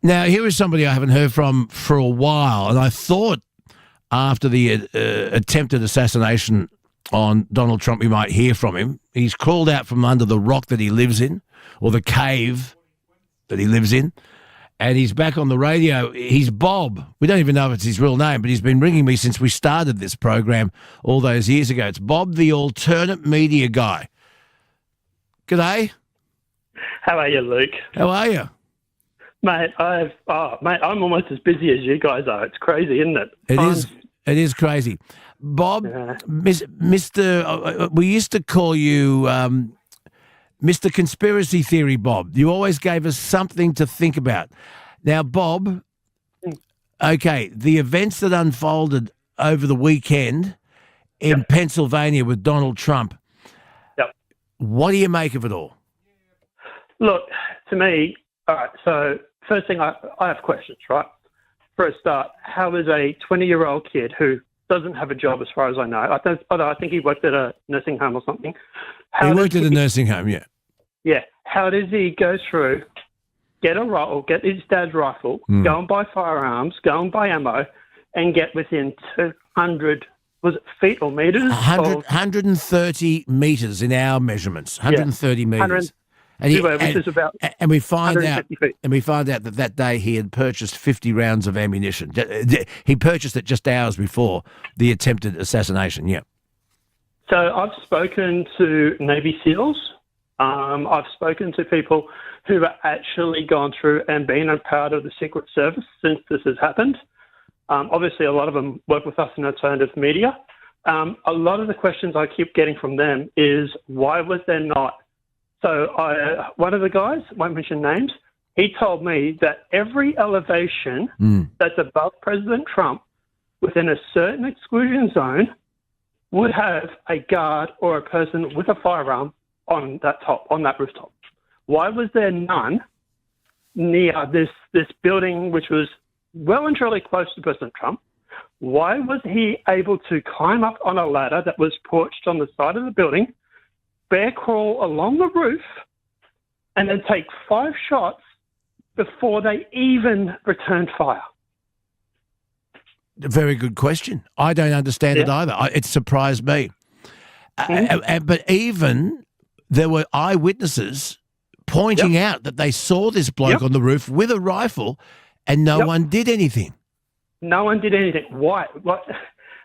Now, here is somebody I haven't heard from for a while, and I thought after the attempted assassination on Donald Trump we might hear from him. He's crawled out from under the rock that he lives in, or the cave that he lives in, and he's back on the radio. He's Bob. We don't even know if it's his real name, but he's been ringing me since we started this program all those years ago. It's Bob, the alternate media guy. G'day. How are you, Luke? How are you? Mate, I'm almost as busy as you guys are. It's crazy, isn't it? It is crazy. Bob, Mr. We used to call you Mr. Conspiracy Theory Bob. You always gave us something to think about. Now, Bob, okay, the events that unfolded over the weekend in Pennsylvania with Donald Trump, what do you make of it all? Look, to me, all right, so first thing, I have questions, right? For a start, how is a 20-year-old kid who doesn't have a job as far as I know, I think he worked at a nursing home or something. He worked at a nursing home, yeah. Yeah. How does he go through, get his dad's rifle, go and buy firearms, go and buy ammo, and get within 200, was it feet or meters? 130 metres in our measurements, 130 metres. And we find out that day he had purchased 50 rounds of ammunition. He purchased it just hours before the attempted assassination. Yeah. So I've spoken to Navy SEALs. I've spoken to people who have actually gone through and been a part of the Secret Service since this has happened. Obviously, a lot of them work with us in alternative media. A lot of the questions I keep getting from them is, why was there not? So one of the guys, won't mention names, he told me that every elevation that's above President Trump within a certain exclusion zone would have a guard or a person with a firearm on that rooftop. Why was there none near this building, which was well and truly close to President Trump? Why was he able to climb up on a ladder that was perched on the side of the building, bear crawl along the roof, and then take 5 shots before they even returned fire? Very good question. I don't understand it either. It surprised me. But even there were eyewitnesses pointing out that they saw this bloke on the roof with a rifle, and no one did anything. No one did anything. Why? What?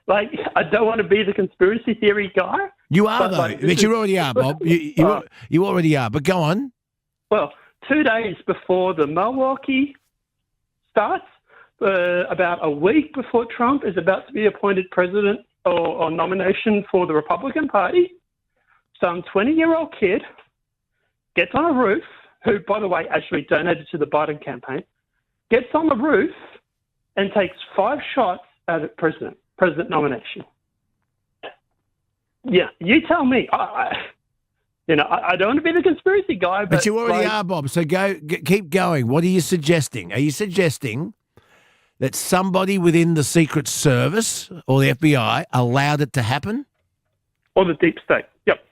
Like, I don't want to be the conspiracy theory guy. You are, though. But you already are, Bob. You already are. But go on. Well, 2 days before the Milwaukee starts, about a week before Trump is about to be appointed president or nomination for the Republican Party, some 20-year-old kid gets on a roof, who, by the way, actually donated to the Biden campaign, gets on the roof and takes 5 shots at the president nomination. Yeah, you tell me. I don't want to be the conspiracy guy, but you already are, Bob. So keep going. What are you suggesting? Are you suggesting that somebody within the Secret Service or the FBI allowed it to happen? Or the deep state. Yep,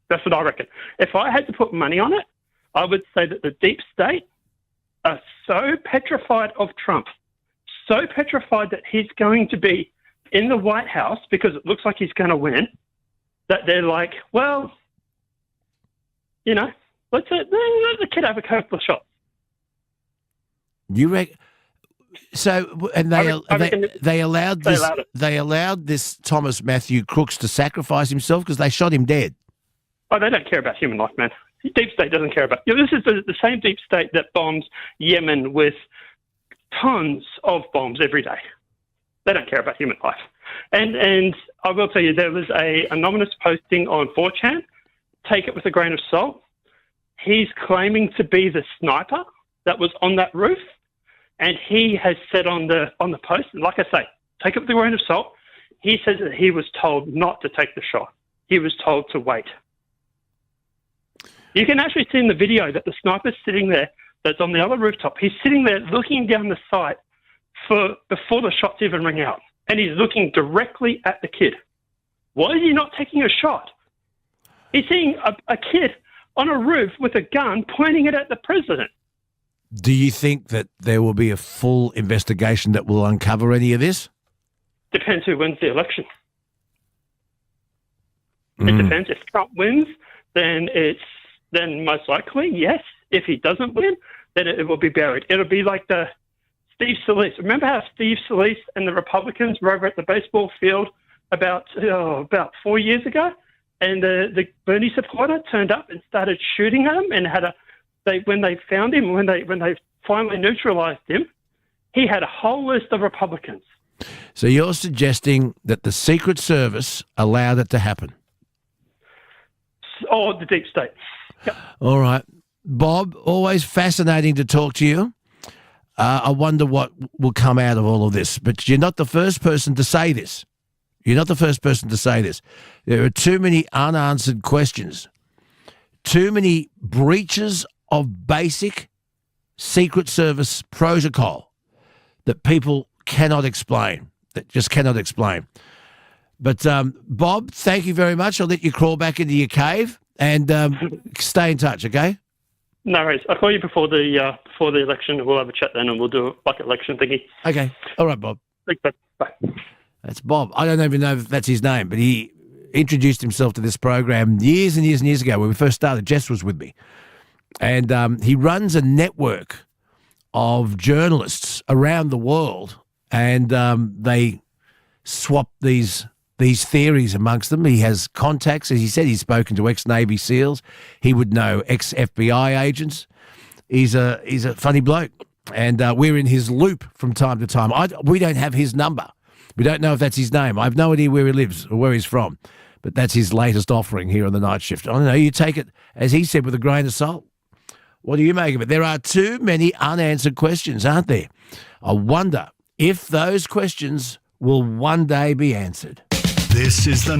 that's what I reckon. If I had to put money on it, I would say that the deep state are so petrified of Trump, so petrified that he's going to be in the White House because it looks like he's going to win, that they're like, well, let the kid have a couple of shots. You reckon? So, and they allowed this Thomas Matthew Crooks to sacrifice himself because they shot him dead. Oh, they don't care about human life, man. Deep state doesn't care about. This is the same deep state that bombs Yemen with tons of bombs every day. They don't care about human life. And I will tell you, there was a anonymous posting on 4chan. Take it with a grain of salt. He's claiming to be the sniper that was on that roof, and he has said on the post, like I say, take it with a grain of salt. He says that he was told not to take the shot. He was told to wait. You can actually see in the video that the sniper's sitting there, that's on the other rooftop. He's sitting there looking down the sight before the shots even ring out, and he's looking directly at the kid. Why is he not taking a shot? He's seeing a kid on a roof with a gun pointing it at the president. Do you think that there will be a full investigation that will uncover any of this? Depends who wins the election. It depends. If Trump wins, then most likely, yes. If he doesn't win, then it will be buried. It'll be like the Steve Scalise. Remember how Steve Scalise and the Republicans were over at the baseball field about 4 years ago? And the Bernie supporter turned up and started shooting at him, and when they found him, when they finally neutralized him, he had a whole list of Republicans. So you're suggesting that the Secret Service allowed it to happen? Oh, the deep state. Yep. All right. Bob, always fascinating to talk to you. I wonder what will come out of all of this. But you're not the first person to say this. You're not the first person to say this. There are too many unanswered questions, too many breaches of basic Secret Service protocol that people cannot explain, that just cannot explain. But, Bob, thank you very much. I'll let you crawl back into your cave and stay in touch, okay? No worries. I'll call you before the election. We'll have a chat then, and we'll do a like election thingy. Okay. All right, Bob. Thanks, bye. That's Bob. I don't even know if that's his name, but he introduced himself to this program years and years and years ago when we first started. Jess was with me. And he runs a network of journalists around the world, and they swap these theories amongst them. He has contacts. As he said, he's spoken to ex-Navy SEALs. He would know ex-FBI agents. He's a funny bloke, and we're in his loop from time to time. We don't have his number. We don't know if that's his name. I have no idea where he lives or where he's from, but that's his latest offering here on the night shift. I don't know. You take it, as he said, with a grain of salt. What do you make of it? There are too many unanswered questions, aren't there? I wonder if those questions will one day be answered. This is the